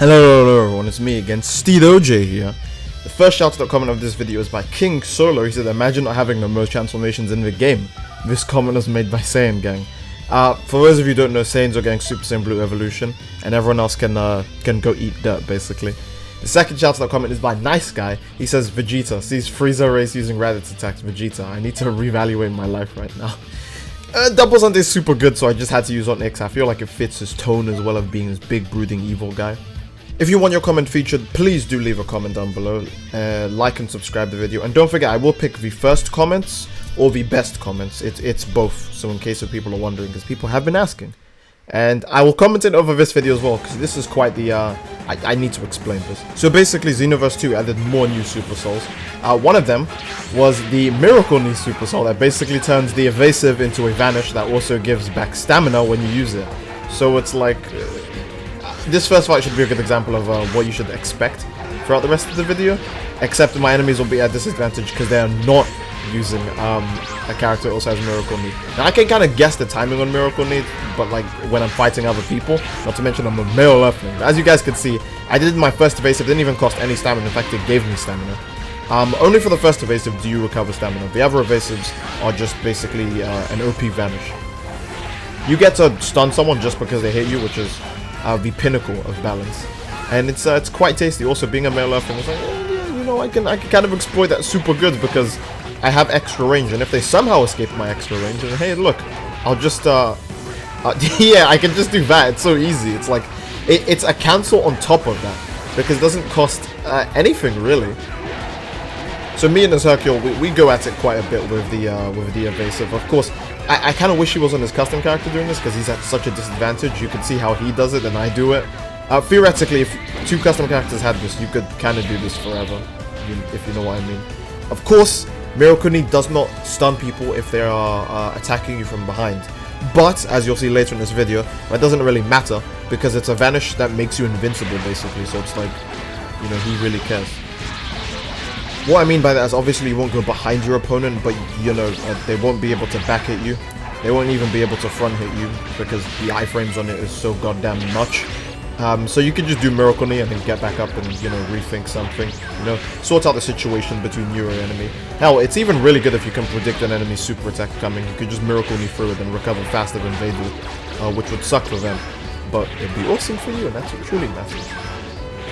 Hello everyone, it's me again, Steedoj here. The first shout-out comment of this video is by King Solo. He said, imagine not having the most transformations in the game. This comment was made by Saiyan Gang. For those of you who don't know, Saiyans are getting Super Saiyan Blue Evolution, and everyone else can go eat dirt, basically. The second shout-out comment is by Nice Guy. He says, Vegeta sees Frieza race using Raditz attacks. Vegeta, I need to reevaluate my life right now. Double Sunday is super good, so I just had to use on X. I feel like it fits his tone as well of being this big, brooding, evil guy. If you want your comment featured, please do leave a comment down below, like and subscribe the video, and don't forget, I will pick the first comments or the best comments. It's both, so in case of people are wondering, because people have been asking. And I will comment it over this video as well, because this is quite the, I need to explain this. So basically, Xenoverse 2 added more new Super Souls. One of them was the Miracle Knee Super Soul that basically turns the Evasive into a Vanish that also gives back stamina when you use it. So it's like... this first fight should be a good example of what you should expect throughout the rest of the video, except my enemies will be at disadvantage because they are not using a character that also has Miracle Knee. Now I can kind of guess the timing on Miracle Knee, but like when I'm fighting other people, not to mention I'm a male Earthling. As you guys can see, I did my first evasive, didn't even cost any stamina, in fact it gave me stamina. Only for the first evasive do you recover stamina. The other evasives are just basically an OP Vanish. You get to stun someone just because they hit you, which is the pinnacle of balance, and it's quite tasty. Also, being a male Earthling, it's like, oh, yeah, you know, I can kind of exploit that super good because I have extra range, and if they somehow escape my extra range, and hey, look, I'll just yeah, I can just do that. It's so easy. It's like it's a cancel on top of that because it doesn't cost anything really. So me and this Hercule, we go at it quite a bit with the evasive. Of course, I kind of wish he wasn't his custom character doing this because he's at such a disadvantage. You can see how he does it and I do it. Theoretically, if two custom characters had this, you could kind of do this forever, if you know what I mean. Of course, Miracle Knee does not stun people if they are attacking you from behind. But, as you'll see later in this video, that doesn't really matter because it's a Vanish that makes you invincible, basically. So it's like, you know, he really cares. What I mean by that is obviously you won't go behind your opponent, but you know, they won't be able to back hit you. They won't even be able to front hit you because the iframes on it is so goddamn much. So you can just do Miracle Knee and then get back up and, you know, rethink something. You know, sort out the situation between you and enemy. Hell, it's even really good if you can predict an enemy's super attack coming. You could just Miracle Knee through it and recover faster than they do, which would suck for them. But it'd be awesome for you, and that's what truly matters.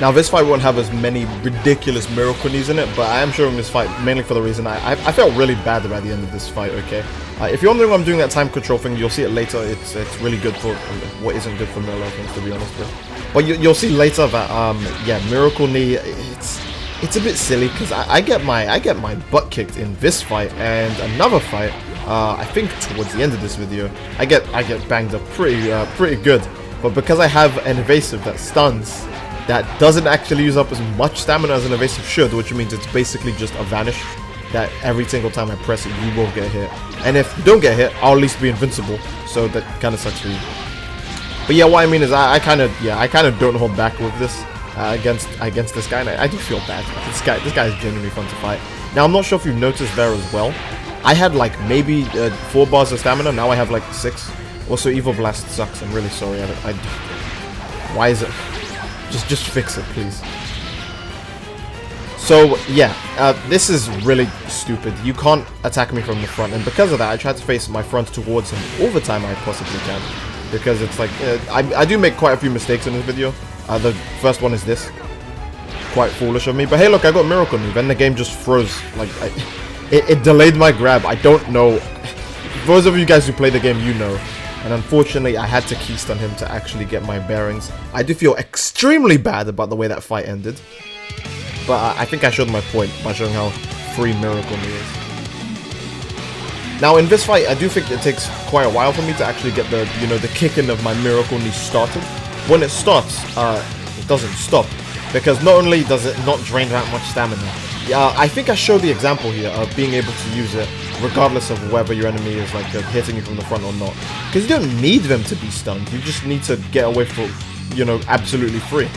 Now this fight won't have as many ridiculous Miracle Knees in it, but I am showing this fight mainly for the reason I felt really bad by the end of this fight, okay? If you're wondering why I'm doing that time control thing, you'll see it later. It's really good for what isn't good for male Earthlings, to be honest with. But you'll see later that yeah, Miracle Knee, it's a bit silly because I get my butt kicked in this fight and another fight. I think towards the end of this video, I get banged up pretty good. But because I have an evasive that stuns, that doesn't actually use up as much stamina as an evasive should, which means it's basically just a Vanish that every single time I press it, you will get hit. And if you don't get hit, I'll at least be invincible, so that kind of sucks for you. But yeah, what I mean is I kind of don't hold back with this against this guy, and I do feel bad. This guy is genuinely fun to fight. Now, I'm not sure if you noticed there as well, I had like maybe 4 bars of stamina, now I have like 6. Also, Evil Blast sucks, I'm really sorry. Why is it? Just fix it, please. So, yeah, this is really stupid. You can't attack me from the front, and because of that, I try to face my front towards him all the time I possibly can. Because it's like, I do make quite a few mistakes in this video. The first one is this. Quite foolish of me, but hey look, I got Miracle Knee, then the game just froze. Like, it delayed my grab. I don't know. Those of you guys who play the game, you know. And unfortunately, I had to key stun him to actually get my bearings. I do feel extremely bad about the way that fight ended. But I think I showed my point by showing how free Miracle Knee is. Now, in this fight, I do think it takes quite a while for me to actually get the, you know, the kick-in of my Miracle Knee started. When it starts, it doesn't stop. Because not only does it not drain that much stamina, I think I showed the example here of being able to use it regardless of whether your enemy is like hitting you from the front or not. Because you don't need them to be stunned, you just need to get away from, you know, absolutely free.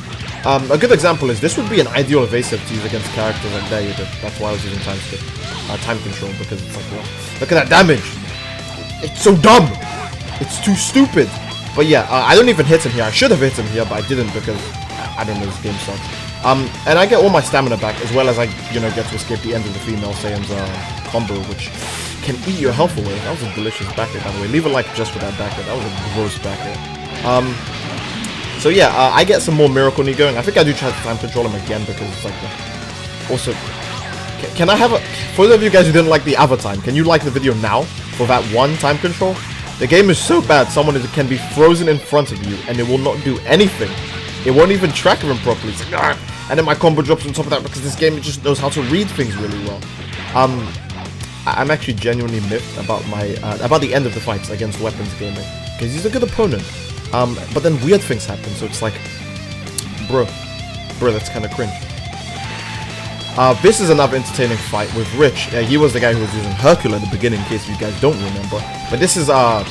A good example is this would be an ideal evasive to use against characters like that. That's why I was using time control, because it's like, well, look at that damage. It's so dumb. It's too stupid. But yeah, I don't even hit him here. I should have hit him here, but I didn't because, I don't know, this game sucks. And I get all my stamina back, as well as I, you know, get to escape the end of the female Saiyan's combo, which can eat your health away. That was a delicious back hit, by the way. Leave a like just for that back hit. That was a gross back hit. So yeah, I get some more Miracle Knee going. I think I do try to time control him again because it's like also, can I have a, for those of you guys who didn't like the other time, can you like the video now for that one time control? The game is so bad, someone can be frozen in front of you and it will not do anything. It won't even track him properly. It's like, ah! And then my combo drops on top of that because this game just knows how to read things really well. I'm actually genuinely miffed about my about the end of the fights against Weapons Gaming because he's a good opponent. But then weird things happen, so it's like, bro, that's kind of cringe. This is another entertaining fight with Rich. He was the guy who was using Hercule at the beginning, in case you guys don't remember. But this is I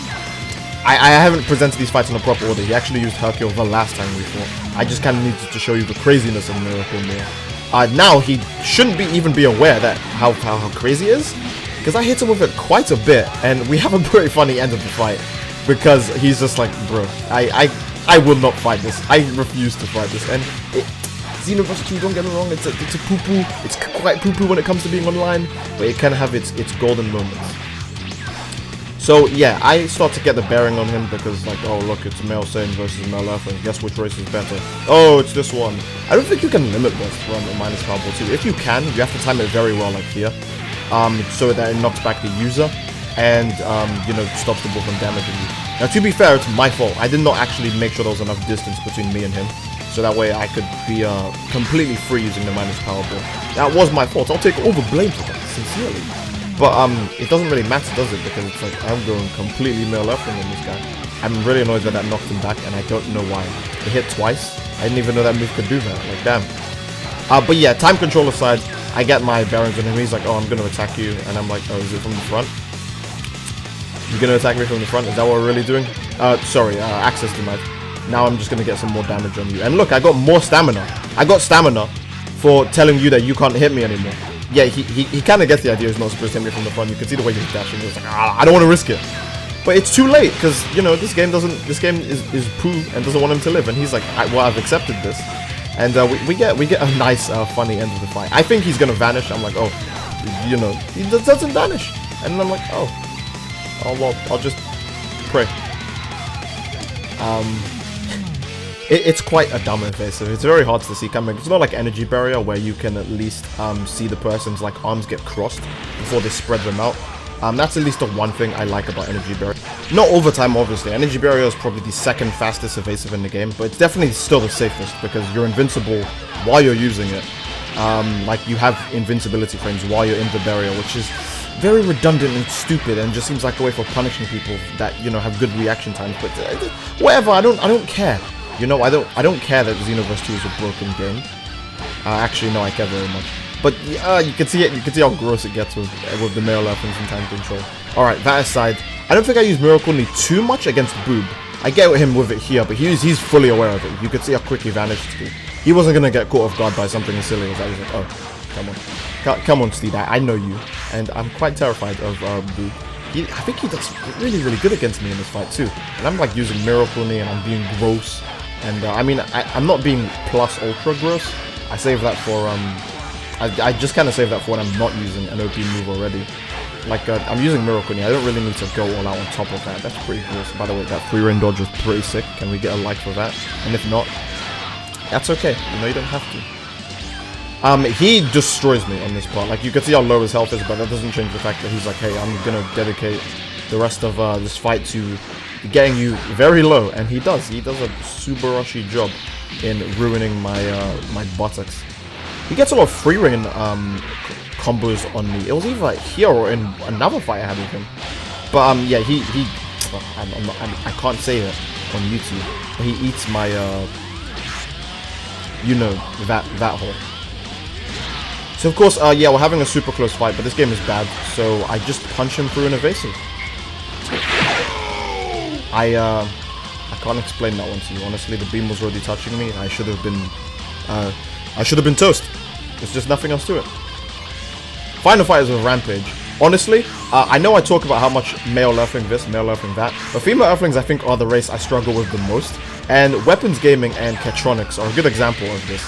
haven't presented these fights in a proper order. He actually used Hercule the last time we fought. I just kind of needed to show you the craziness of Miracle more. Now he shouldn't even be aware that how crazy it is, because I hit him with it quite a bit, and we have a pretty funny end of the fight because he's just like, bro, I will not fight this. I refuse to fight this. And Xenoverse 2, don't get me wrong, it's a poo-poo. It's quite poo-poo when it comes to being online, but it can have its golden moments. So yeah, I start to get the bearing on him because like, oh look, it's male Saiyan versus male Earthling. Guess which race is better? Oh, it's this one. I don't think you can limit this from a minus power ball 2. If you can, you have to time it very well like here. So that it knocks back the user and, you know, stops the ball from damaging you. Now to be fair, it's my fault. I did not actually make sure there was enough distance between me and him. So that way I could be completely free using the minus power ball. That was my fault. I'll take all the blame for that, sincerely. But it doesn't really matter, does it? Because it's like I'm going completely male Earthling on this guy. I'm really annoyed that that knocked him back, and I don't know why. It hit twice. I didn't even know that move could do that. Like, damn. But yeah, time control aside, I get my bearings on him. He's like, oh, I'm going to attack you. And I'm like, oh, is it from the front? You're going to attack me from the front? Is that what we're really doing? Sorry, access denied. Now I'm just going to get some more damage on you. And look, I got more stamina. I got stamina for telling you that you can't hit me anymore. Yeah, he kind of gets the idea he's not supposed to hit me from the front. You can see the way he's dashing. He's like, I don't want to risk it. But it's too late because, you know, this game is poo and doesn't want him to live. And he's like, well, I've accepted this. And we get a nice, funny end of the fight. I think he's going to vanish. I'm like, oh, you know, he doesn't vanish. And I'm like, oh, well, I'll just pray. It's quite a dumb evasive. It's very hard to see coming. It's not like energy barrier where you can at least see the person's like arms get crossed before they spread them out. That's at least the one thing I like about energy barrier. Not all the time, obviously. Energy barrier is probably the second fastest evasive in the game, but it's definitely still the safest because you're invincible while you're using it. Like you have invincibility frames while you're in the barrier, which is very redundant and stupid and just seems like a way for punishing people that, you know, have good reaction times. But whatever, I don't care. You know, I don't care that Xenoverse 2 is a broken game. Actually, no, I care very much. But you can see it. You can see how gross it gets with the male Earthlings and time control. All right, that aside, I don't think I use Miracle Knee too much against Boob. I get him with it here, but he's fully aware of it. You can see how quick he vanished. He wasn't gonna get caught off guard by something as silly as that. He's like, oh, come on, Steed. I know you, and I'm quite terrified of Boob. I think he does really, really good against me in this fight too. And I'm like using Miracle Knee and I'm being gross. And I mean, I'm not being plus ultra gross. I save that for I just kind of save that for when I'm not using an OP move already. Like I'm using Miracle Knee. I don't really need to go all out on top of that. That's pretty gross. By the way, that 3-ring dodge was pretty sick. Can we get a like for that? And if not, that's okay. You know, you don't have to. He destroys me on this part. Like, you can see how low his health is, but that doesn't change the fact that he's like, hey, I'm gonna dedicate the rest of this fight to getting you very low, and he does a Subarashi job in ruining my my buttocks. He gets a lot of 3-ring combos on me. It was either here or in another fight I had with him. But yeah, I can't say it on YouTube, but he eats my you know, that hole. So of course, yeah, we're having a super close fight, but this game is bad, so I just punch him through an evasive. I can't explain that one to you. Honestly, the beam was already touching me. I should have been toast. There's just nothing else to it. Final fight is with Rampage. Honestly, I know I talk about how much male Earthling this, male Earthling that, but female Earthlings I think are the race I struggle with the most, and Weapons Gaming and Ketronics are a good example of this.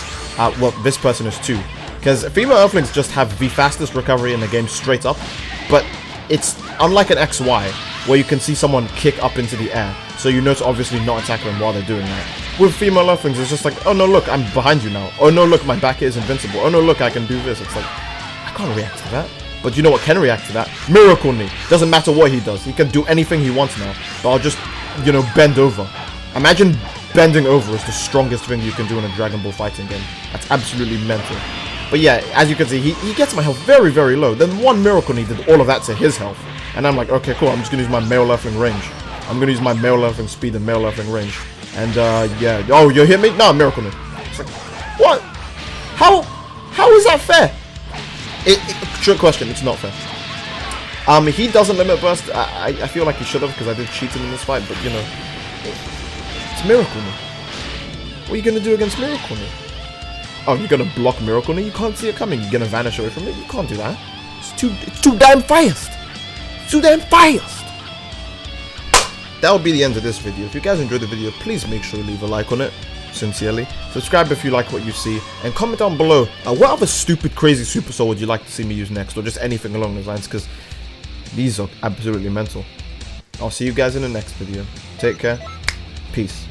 Well, this person is too, because female Earthlings just have the fastest recovery in the game straight up, but it's unlike an XY, where you can see someone kick up into the air, so you know to obviously not attack them while they're doing that. With female Earthlings, it's just like, oh no look, I'm behind you now, oh no look, my back is invincible, oh no look, I can do this. It's like, I can't react to that. But you know what can react to that? Miracle Knee. Doesn't matter what he does. He can do anything he wants now. But I'll just, you know, bend over. Imagine bending over is the strongest thing you can do in a Dragon Ball fighting game. That's absolutely mental. But yeah, as you can see, he gets my health very, very low. Then one Miracle Knee did all of that to his health. And I'm like, okay, cool. I'm just going to use my male Earthling range. I'm going to use my male Earthling speed and male Earthling range. And yeah. Oh, you hit me? No, Miracle Knee. It's like, what? How is that fair? Trick question, it's not fair. He doesn't limit burst. I feel like he should have because I did cheat him in this fight, but you know, it's Miracle Knee. What are you gonna do against Miracle Knee? Oh, you're gonna block Miracle Knee? You can't see it coming. You're gonna vanish away from it. You can't do that. It's too damn fast. It's too damn fast. That will be the end of this video. If you guys enjoyed the video, please make sure you leave a like on it. Sincerely. Subscribe if you like what you see, and comment down below what other stupid crazy Super Soul would you like to see me use next, or just anything along those lines, because these are absolutely mental. I'll see you guys in the next video. Take care. Peace.